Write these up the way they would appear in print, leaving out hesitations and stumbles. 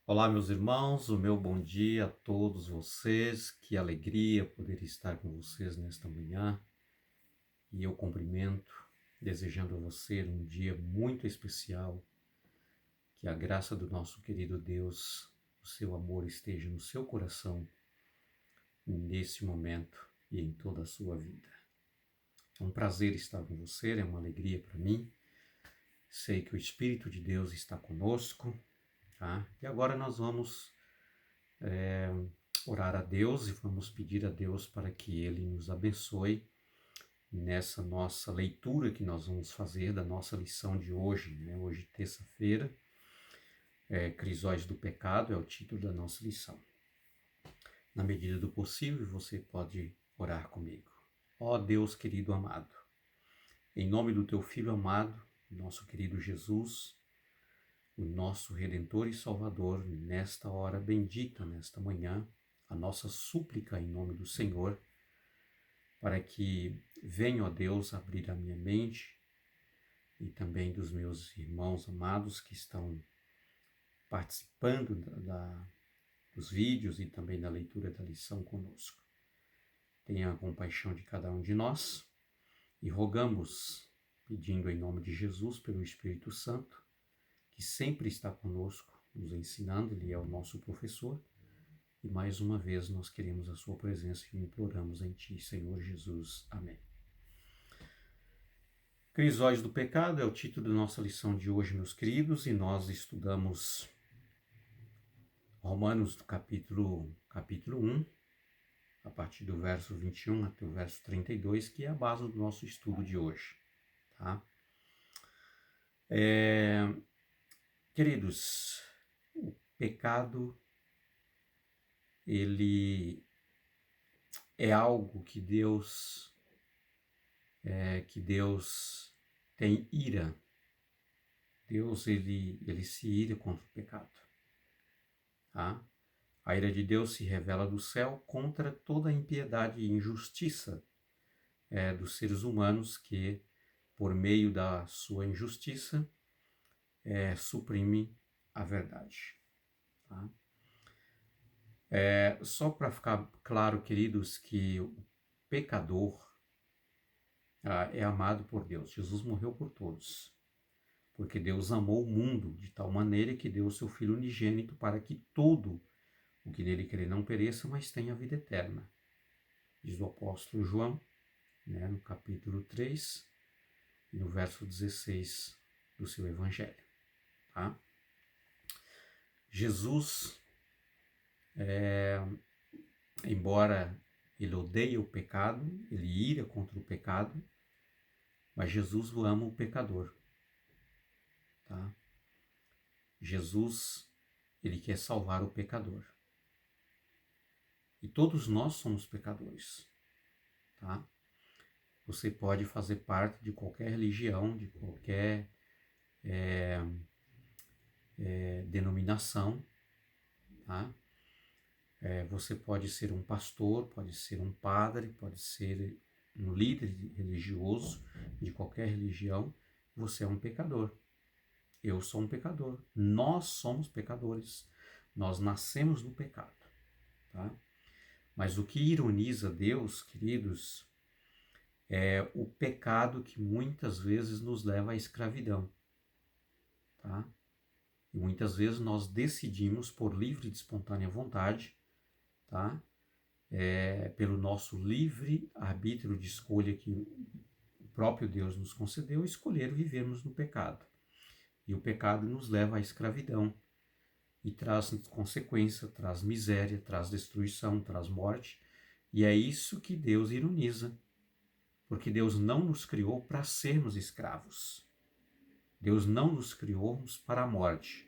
Olá, meus irmãos, o meu bom dia a todos vocês. Que alegria poder estar com vocês nesta manhã. E eu cumprimento, desejando a você um dia muito especial. Que a graça do nosso querido Deus, o seu amor esteja no seu coração nesse momento e em toda a sua vida. É um prazer estar com você, é uma alegria para mim. Sei que o Espírito de Deus está conosco, tá? E agora nós vamos orar a Deus e vamos pedir a Deus para que Ele nos abençoe nessa nossa leitura que nós vamos fazer da nossa lição de hoje, né? Hoje, terça-feira, Crisóis do Pecado é o título da nossa lição. Na medida do possível, você pode orar comigo. Ó Deus querido amado, em nome do Teu Filho amado, nosso querido Jesus, o nosso Redentor e Salvador, nesta hora bendita, nesta manhã, a nossa súplica em nome do Senhor, para que venha, ó Deus, abrir a minha mente e também dos meus irmãos amados que estão participando dos vídeos e também da leitura da lição conosco. Tenha compaixão de cada um de nós e rogamos, pedindo em nome de Jesus, pelo Espírito Santo, que sempre está conosco, nos ensinando, Ele é o nosso professor, e mais uma vez nós queremos a sua presença e imploramos em Ti, Senhor Jesus. Amém. Crisóis do Pecado é o título da nossa lição de hoje, meus queridos, e nós estudamos Romanos do capítulo 1, a partir do verso 21 até o verso 32, que é a base do nosso estudo de hoje. Tá? Queridos, o pecado, ele é algo que Deus tem ira. Deus, ele se ira contra o pecado. Tá? A ira de Deus se revela do céu contra toda a impiedade e injustiça dos seres humanos que, por meio da sua injustiça, suprime a verdade. Tá? Só para ficar claro, queridos, que o pecador é amado por Deus. Jesus morreu por todos, porque Deus amou o mundo de tal maneira que deu o seu Filho unigênito para que todo o que nele crê não pereça, mas tenha vida eterna. Diz o apóstolo João, né, no capítulo 3 e no verso 16 do seu evangelho. Tá? Jesus, embora ele odeie o pecado, ele ira contra o pecado, mas Jesus ama o pecador. Tá? Jesus, ele quer salvar o pecador. E todos nós somos pecadores. Tá? Você pode fazer parte de qualquer religião, de qualquer denominação. Tá? Você pode ser um pastor, pode ser um padre, pode ser um líder religioso de qualquer religião. Você é um pecador. Eu sou um pecador. Nós somos pecadores. Nós nascemos no pecado. Tá? Mas o que ironiza Deus, queridos, é o pecado que muitas vezes nos leva à escravidão. Tá? E muitas vezes nós decidimos por livre e espontânea vontade, tá? Pelo nosso livre arbítrio de escolha que o próprio Deus nos concedeu, escolher vivermos no pecado. E o pecado nos leva à escravidão e traz consequência, traz miséria, traz destruição, traz morte. E é isso que Deus ironiza, porque Deus não nos criou para sermos escravos. Deus não nos criou para a morte.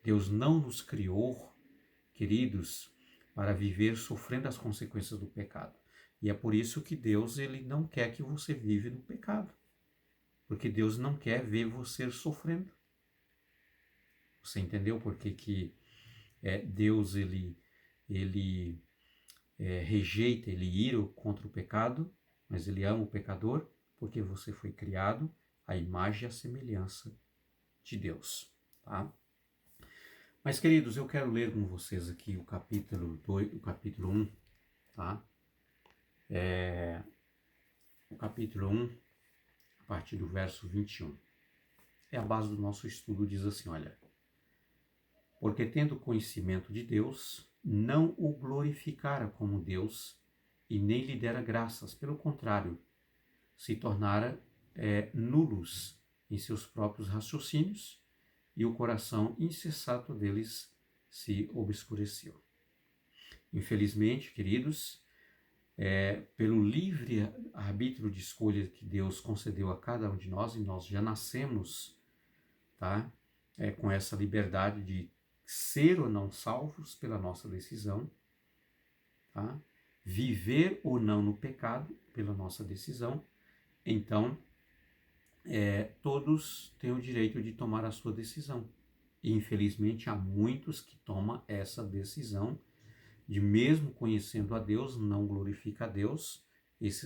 Deus não nos criou, queridos, para viver sofrendo as consequências do pecado. E é por isso que Deus, ele não quer que você vive no pecado. Porque Deus não quer ver você sofrendo. Você entendeu por que Deus, ele rejeita, ele ira contra o pecado, mas ele ama o pecador? Porque você foi criado à imagem e à semelhança de Deus. Tá? Mas, queridos, eu quero ler com vocês aqui o capítulo 2, o capítulo 1, tá? O capítulo 1, a partir do verso 21. É a base do nosso estudo, diz assim, olha: porque tendo conhecimento de Deus, não o glorificara como Deus e nem lhe dera graças, pelo contrário, se tornara nulos em seus próprios raciocínios e o coração insensato deles se obscureceu. Infelizmente, queridos, pelo livre arbítrio de escolha que Deus concedeu a cada um de nós, e nós já nascemos, tá? Com essa liberdade de ser ou não salvos pela nossa decisão, tá? Viver ou não no pecado pela nossa decisão. Então, todos têm o direito de tomar a sua decisão. E, infelizmente, há muitos que tomam essa decisão de, mesmo conhecendo a Deus, não glorifica a Deus.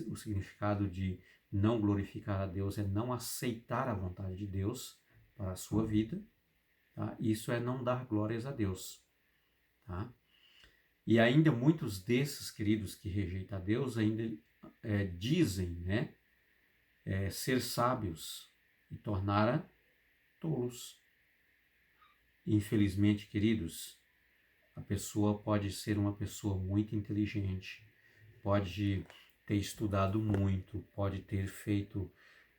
O significado de não glorificar a Deus é não aceitar a vontade de Deus para a sua vida. Tá? Isso é não dar glórias a Deus. Tá? E ainda muitos desses, queridos, que rejeitam a Deus, ainda dizem, né, ser sábios e tornaram tolos. Infelizmente, queridos, a pessoa pode ser uma pessoa muito inteligente, pode ter estudado muito, pode ter feito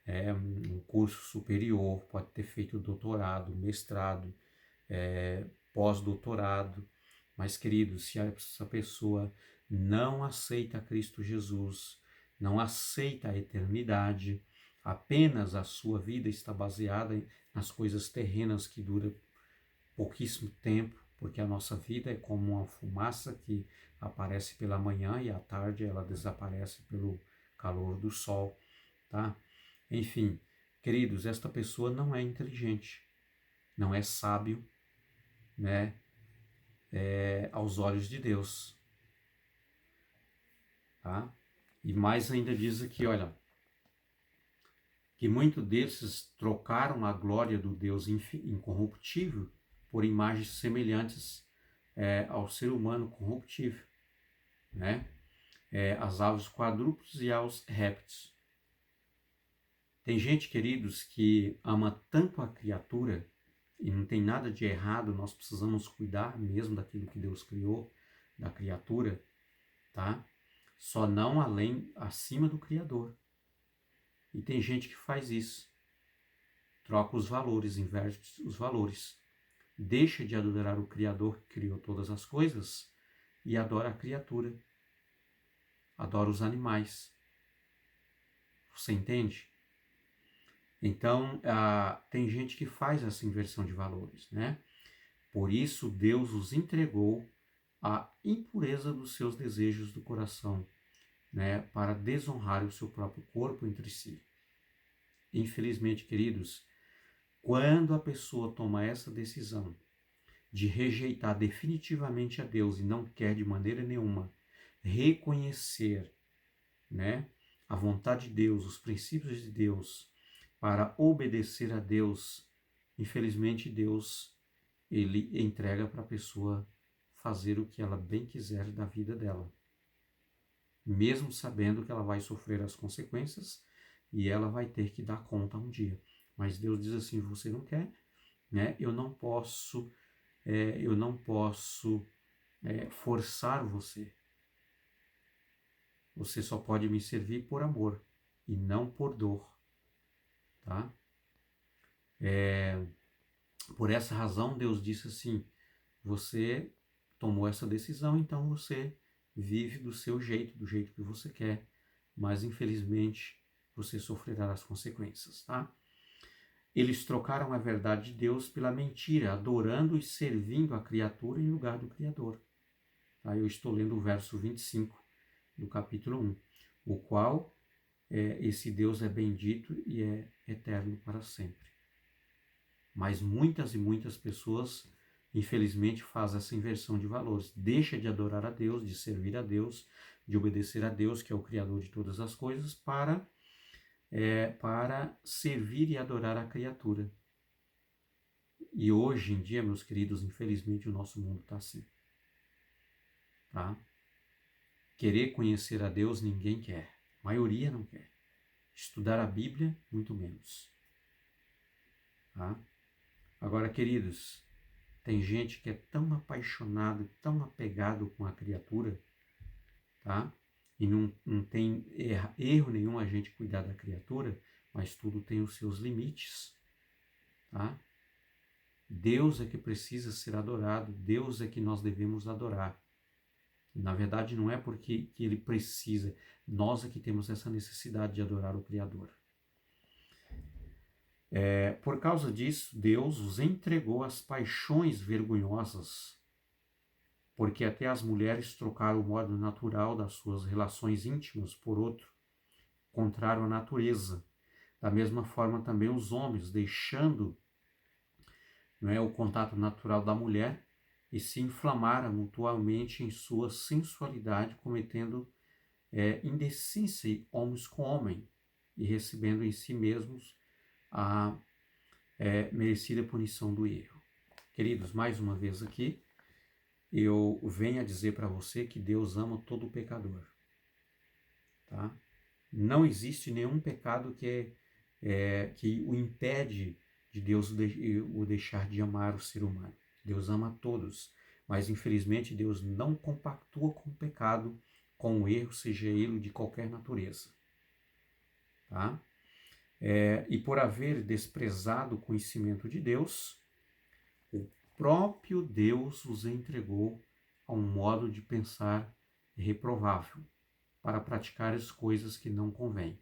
um curso superior, pode ter feito doutorado, mestrado, pós-doutorado, mas, queridos, se essa pessoa não aceita Cristo Jesus, não aceita a eternidade, apenas a sua vida está baseada nas coisas terrenas que duram pouquíssimo tempo, porque a nossa vida é como uma fumaça que aparece pela manhã e à tarde ela desaparece pelo calor do sol, tá? Enfim, queridos, esta pessoa não é inteligente, não é sábio, né? Aos olhos de Deus, tá? E mais ainda diz aqui, olha, que muitos desses trocaram a glória do Deus incorruptível por imagens semelhantes ao ser humano corruptível, né? Às aves quadrúpedes e aos répteis. Tem gente, queridos, que ama tanto a criatura, e não tem nada de errado, nós precisamos cuidar mesmo daquilo que Deus criou, da criatura, tá? Só não acima do Criador. E tem gente que faz isso. Troca os valores, inverte os valores. Deixa de adorar o Criador que criou todas as coisas e adora a criatura. Adora os animais. Você entende? Então, tem gente que faz essa inversão de valores, né? Por isso, Deus os entregou à impureza dos seus desejos do coração, né? Para desonrar o seu próprio corpo entre si. Infelizmente, queridos, quando a pessoa toma essa decisão de rejeitar definitivamente a Deus e não quer de maneira nenhuma reconhecer, né, a vontade de Deus, os princípios de Deus, para obedecer a Deus, infelizmente Deus, ele entrega para a pessoa fazer o que ela bem quiser da vida dela, mesmo sabendo que ela vai sofrer as consequências e ela vai ter que dar conta um dia. Mas Deus diz assim: você não quer, né? Eu não posso forçar você. Você só pode me servir por amor e não por dor, tá? Por essa razão, Deus disse assim: você tomou essa decisão, então você vive do seu jeito, do jeito que você quer, mas infelizmente você sofrerá as consequências, tá? Eles trocaram a verdade de Deus pela mentira, adorando e servindo a criatura em lugar do Criador. Tá? Eu estou lendo o verso 25 do capítulo 1, o qual esse Deus é bendito e é eterno para sempre. Mas muitas e muitas pessoas, infelizmente, fazem essa inversão de valores. Deixa de adorar a Deus, de servir a Deus, de obedecer a Deus, que é o Criador de todas as coisas, para servir e adorar a criatura. E hoje em dia, meus queridos, infelizmente o nosso mundo está assim. Tá? Querer conhecer a Deus ninguém quer. A maioria não quer. Estudar a Bíblia, muito menos. Tá? Agora, queridos, tem gente que é tão apaixonado, tão apegado com a criatura, tá? E não tem erro nenhum a gente cuidar da criatura, mas tudo tem os seus limites, tá? Deus é que precisa ser adorado, Deus é que nós devemos adorar. Na verdade, não é porque que ele precisa, nós é que temos essa necessidade de adorar o Criador. Por causa disso, Deus os entregou às paixões vergonhosas, porque até as mulheres trocaram o modo natural das suas relações íntimas por outro, contrário à natureza. Da mesma forma também os homens, deixando o contato natural da mulher e se inflamaram mutuamente em sua sensualidade, cometendo indecência homens com homem e recebendo em si mesmos a merecida punição do erro. Queridos, mais uma vez aqui, eu venho a dizer para você que Deus ama todo pecador. Tá? Não existe nenhum pecado que o impede de Deus o deixar de amar o ser humano. Deus ama todos, mas infelizmente Deus não compactua com o pecado, com o erro, seja ele de qualquer natureza. Tá? E por haver desprezado o conhecimento de Deus, o próprio Deus os entregou a um modo de pensar reprovável, para praticar as coisas que não convêm.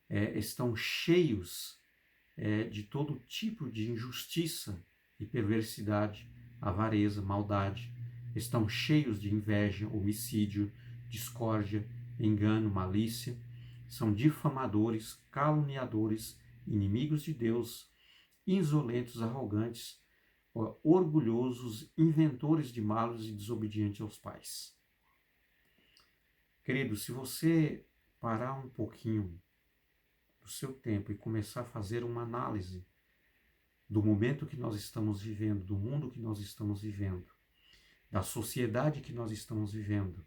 Estão cheios de todo tipo de injustiça e perversidade, avareza, maldade. Estão cheios de inveja, homicídio, discórdia, engano, malícia. São difamadores, caluniadores, inimigos de Deus, insolentos, arrogantes, orgulhosos, inventores de males e desobedientes aos pais. Querido, se você parar um pouquinho do seu tempo e começar a fazer uma análise do momento que nós estamos vivendo, do mundo que nós estamos vivendo, da sociedade que nós estamos vivendo,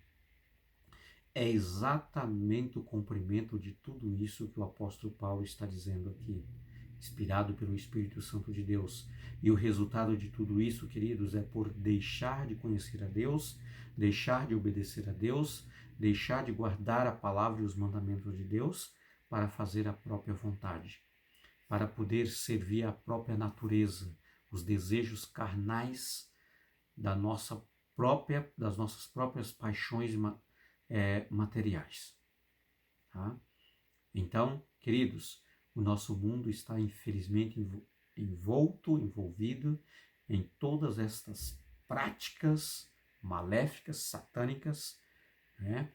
é exatamente o cumprimento de tudo isso que o apóstolo Paulo está dizendo aqui, inspirado pelo Espírito Santo de Deus. E o resultado de tudo isso, queridos, é por deixar de conhecer a Deus, deixar de obedecer a Deus, deixar de guardar a palavra e os mandamentos de Deus para fazer a própria vontade, para poder servir a própria natureza, os desejos carnais das nossas próprias paixões materiais. Tá? Então, queridos, o nosso mundo está infelizmente envolvido em todas estas práticas maléficas, satânicas, né?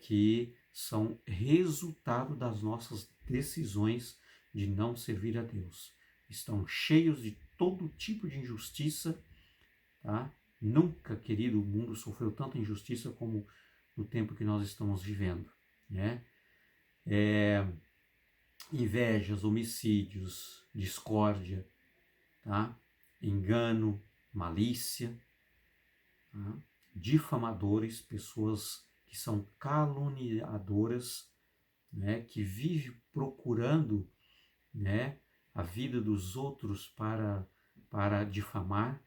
Que são resultado das nossas decisões de não servir a Deus. Estão cheios de todo tipo de injustiça. Tá? Nunca, querido, o mundo sofreu tanta injustiça como no tempo que nós estamos vivendo. Né? Invejas, homicídios, discórdia, tá? Engano, malícia, tá? Difamadores, pessoas que são caluniadoras, né? Que vivem procurando, né? A vida dos outros para difamar,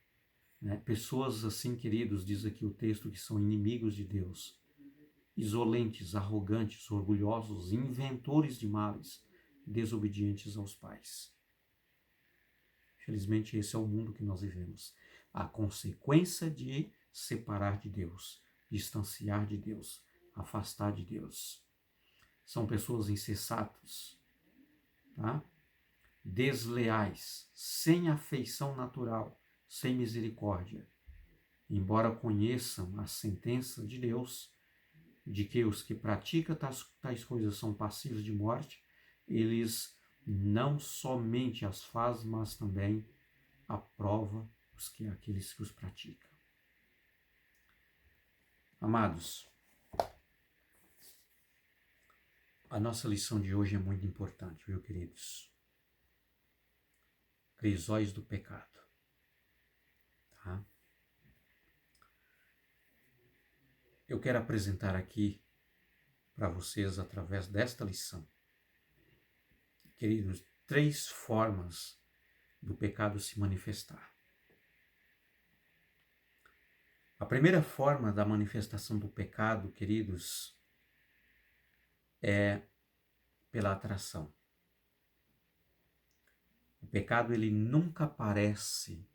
né? Pessoas assim, queridos, diz aqui o texto, que são inimigos de Deus, insolentes, arrogantes, orgulhosos, inventores de males, desobedientes aos pais. Felizmente, esse é o mundo que nós vivemos. A consequência de separar de Deus, distanciar de Deus, afastar de Deus. São pessoas insensatas, tá? Desleais, sem afeição natural, sem misericórdia. Embora conheçam a sentença de Deus, de que os que praticam tais coisas são passivos de morte, eles não somente as fazem, mas também aprovam aqueles que os praticam. Amados, a nossa lição de hoje é muito importante, viu, queridos? Crisóis do pecado. Tá? Eu quero apresentar aqui para vocês, através desta lição, queridos, 3 formas do pecado se manifestar. A primeira forma da manifestação do pecado, queridos, é pela atração. O pecado, ele nunca aparece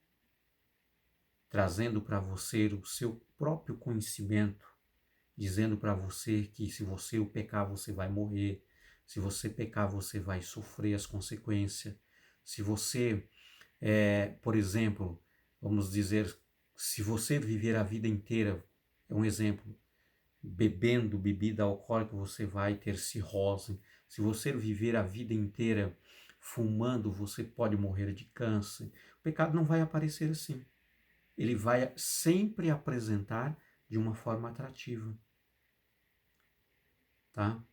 trazendo para você o seu próprio conhecimento, dizendo para você que se você o pecar, você vai morrer, se você pecar, você vai sofrer as consequências, se você, por exemplo, vamos dizer, se você viver a vida inteira, é um exemplo, bebendo bebida alcoólica, você vai ter cirrose. Se você viver a vida inteira fumando, você pode morrer de câncer. O pecado não vai aparecer assim. Ele vai sempre apresentar de uma forma atrativa. Tá?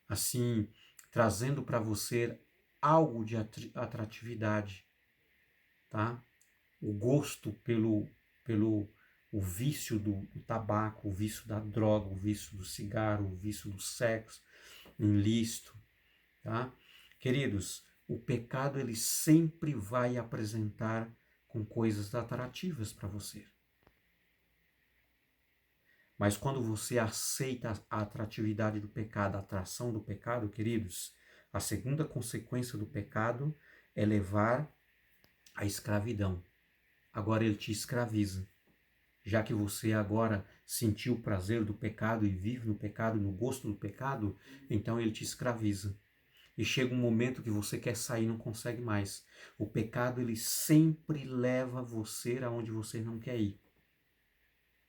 Assim, trazendo para você algo de atratividade. Tá? O gosto pelo o vício do tabaco, o vício da droga, o vício do cigarro, o vício do sexo ilícito, tá? Queridos, o pecado, ele sempre vai apresentar com coisas atrativas para você. Mas quando você aceita a atratividade do pecado, a atração do pecado, queridos, a segunda consequência do pecado é levar à escravidão. Agora ele te escraviza. Já que você agora sentiu o prazer do pecado e vive no pecado, no gosto do pecado, então ele te escraviza. E chega um momento que você quer sair e não consegue mais. O pecado, ele sempre leva você aonde você não quer ir.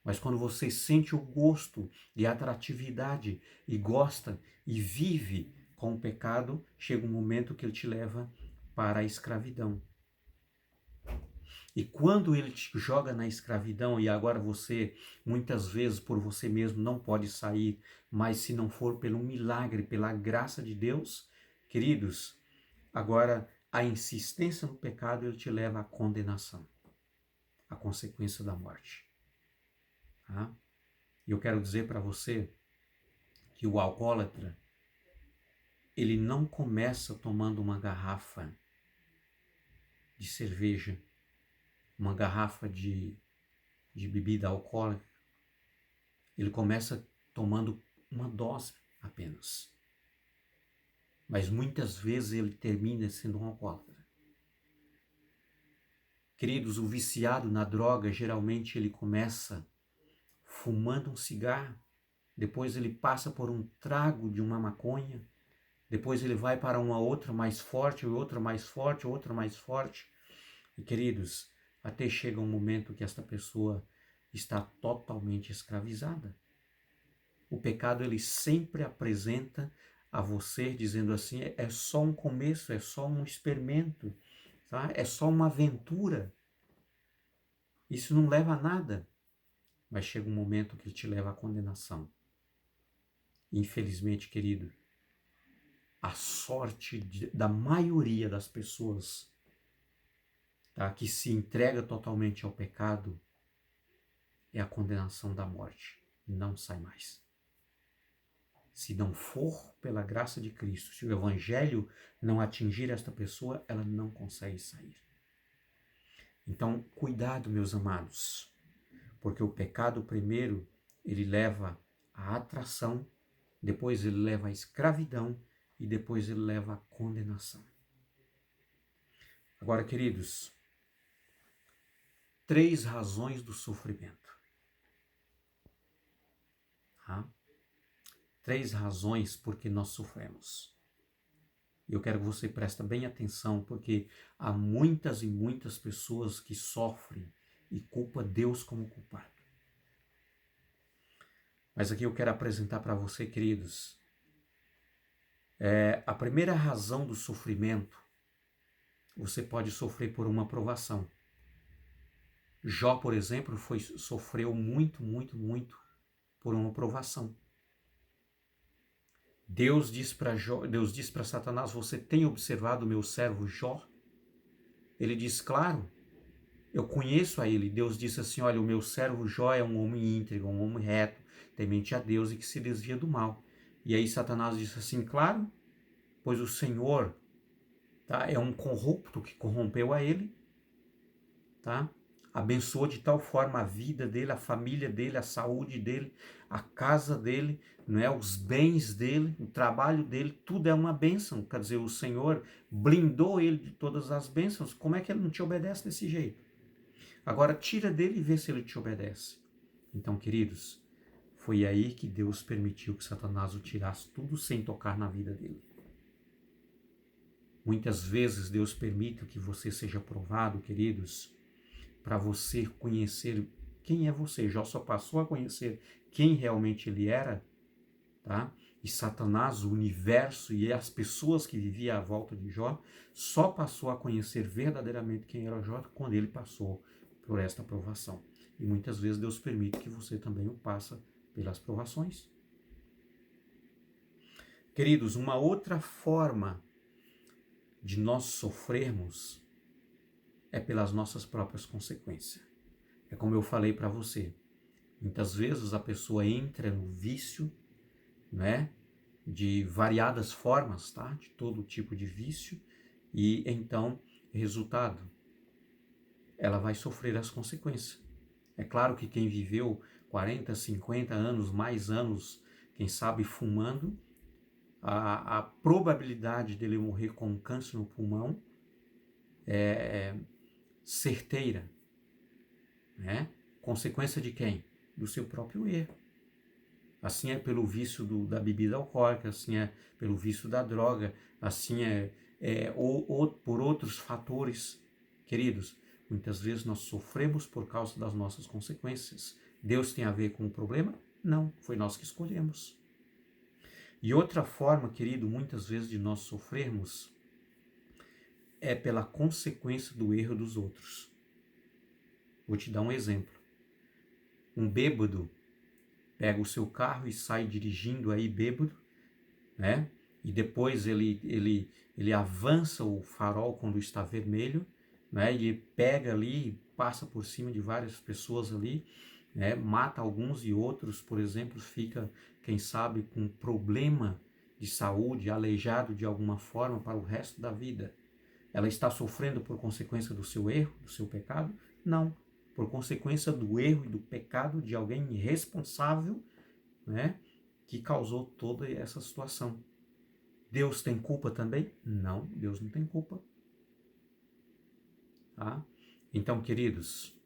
Mas quando você sente o gosto e a atratividade e gosta e vive com o pecado, chega um momento que ele te leva para a escravidão. E quando ele te joga na escravidão e agora você, muitas vezes por você mesmo, não pode sair, mas se não for pelo milagre, pela graça de Deus, queridos, agora a insistência no pecado, ele te leva à condenação, à consequência da morte. Tá? E eu quero dizer para você que o alcoólatra, ele não começa tomando uma garrafa de cerveja, uma garrafa de bebida alcoólica. Ele começa tomando uma dose apenas. Mas muitas vezes ele termina sendo um alcoólatra. Queridos, o viciado na droga, geralmente ele começa fumando um cigarro, depois ele passa por um trago de uma maconha, depois ele vai para uma outra mais forte, outra mais forte, outra mais forte. E queridos, até chega um momento que esta pessoa está totalmente escravizada. O pecado, ele sempre apresenta a você dizendo assim, é só um começo, é só um experimento, tá? É só uma aventura. Isso não leva a nada. Mas chega um momento que ele te leva à condenação. Infelizmente, querido, a sorte da maioria das pessoas, tá, que se entrega totalmente ao pecado é a condenação da morte. Não sai mais. Se não for pela graça de Cristo, se o evangelho não atingir esta pessoa, ela não consegue sair. Então, cuidado, meus amados, porque o pecado primeiro, ele leva à atração, depois ele leva à escravidão e depois ele leva à condenação. Agora, queridos, 3 razões do sofrimento. Tá? 3 razões por que nós sofremos. E eu quero que você preste bem atenção, porque há muitas e muitas pessoas que sofrem e culpam Deus como culpado. Mas aqui eu quero apresentar para você, queridos, a primeira razão do sofrimento, você pode sofrer por uma provação. Jó, por exemplo, sofreu muito por uma provação. Deus diz para Satanás, você tem observado o meu servo Jó? Ele diz, claro, eu conheço a ele. Deus disse assim, olha, o meu servo Jó é um homem íntegro, um homem reto, temente a Deus e que se desvia do mal. E aí Satanás disse assim, claro, pois o Senhor, tá, é um corrupto que corrompeu a ele, tá? Abençoou de tal forma a vida dele, a família dele, a saúde dele, a casa dele, não é? Os bens dele, o trabalho dele, tudo é uma bênção. Quer dizer, o Senhor blindou ele de todas as bênçãos. Como é que ele não te obedece desse jeito? Agora tira dele e vê se ele te obedece. Então, queridos, foi aí que Deus permitiu que Satanás o tirasse tudo sem tocar na vida dele. Muitas vezes Deus permite que você seja provado, queridos, para você conhecer quem é você. Jó só passou a conhecer quem realmente ele era, tá? E Satanás, o universo e as pessoas que viviam à volta de Jó, só passou a conhecer verdadeiramente quem era Jó quando ele passou por esta provação. E muitas vezes Deus permite que você também o passe pelas provações. Queridos, uma outra forma de nós sofrermos é pelas nossas próprias consequências. É como eu falei para você, muitas vezes a pessoa entra no vício, né, de variadas formas, tá, de todo tipo de vício, e então, resultado, ela vai sofrer as consequências. É claro que quem viveu 40, 50 anos, mais anos, quem sabe fumando, a probabilidade dele morrer com um câncer no pulmão é certeira, né? Consequência de quem? Do seu próprio erro. Assim é pelo vício da bebida alcoólica, assim é pelo vício da droga, assim ou por outros fatores. Queridos, muitas vezes nós sofremos por causa das nossas consequências. Deus tem a ver com o problema? Não, foi nós que escolhemos. E outra forma, querido, muitas vezes de nós sofrermos é pela consequência do erro dos outros. Vou te dar um exemplo. Um bêbado pega o seu carro e sai dirigindo aí bêbado, né? E depois ele avança o farol quando está vermelho, né? E pega ali, passa por cima de várias pessoas ali, né? Mata alguns e outros, por exemplo, fica, quem sabe, com problema de saúde, aleijado de alguma forma para o resto da vida. Ela está sofrendo por consequência do seu erro, do seu pecado? Não. Por consequência do erro e do pecado de alguém irresponsável, né, que causou toda essa situação. Deus tem culpa também? Não, Deus não tem culpa. Tá? Então, queridos,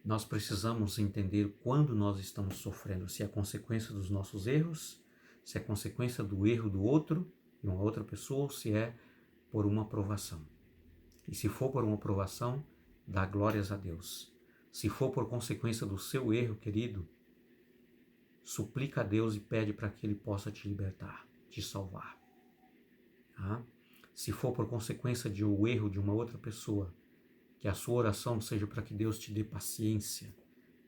nós precisamos entender quando nós estamos sofrendo, se é consequência dos nossos erros, se é consequência do erro do outro, de uma outra pessoa, ou se é por uma provação. E se for por uma provação, dá glórias a Deus. Se for por consequência do seu erro, querido, suplica a Deus e pede para que Ele possa te libertar, te salvar. Tá? Se for por consequência de um erro de uma outra pessoa, que a sua oração seja para que Deus te dê paciência,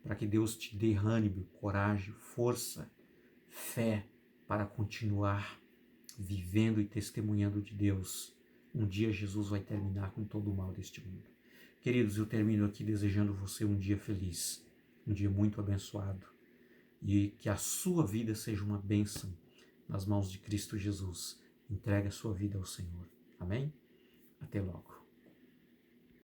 para que Deus te dê ânimo, coragem, força, fé para continuar vivendo e testemunhando de Deus. Um dia Jesus vai terminar com todo o mal deste mundo. Queridos, eu termino aqui desejando você um dia feliz, um dia muito abençoado, e que a sua vida seja uma bênção nas mãos de Cristo Jesus. Entregue a sua vida ao Senhor. Amém? Até logo.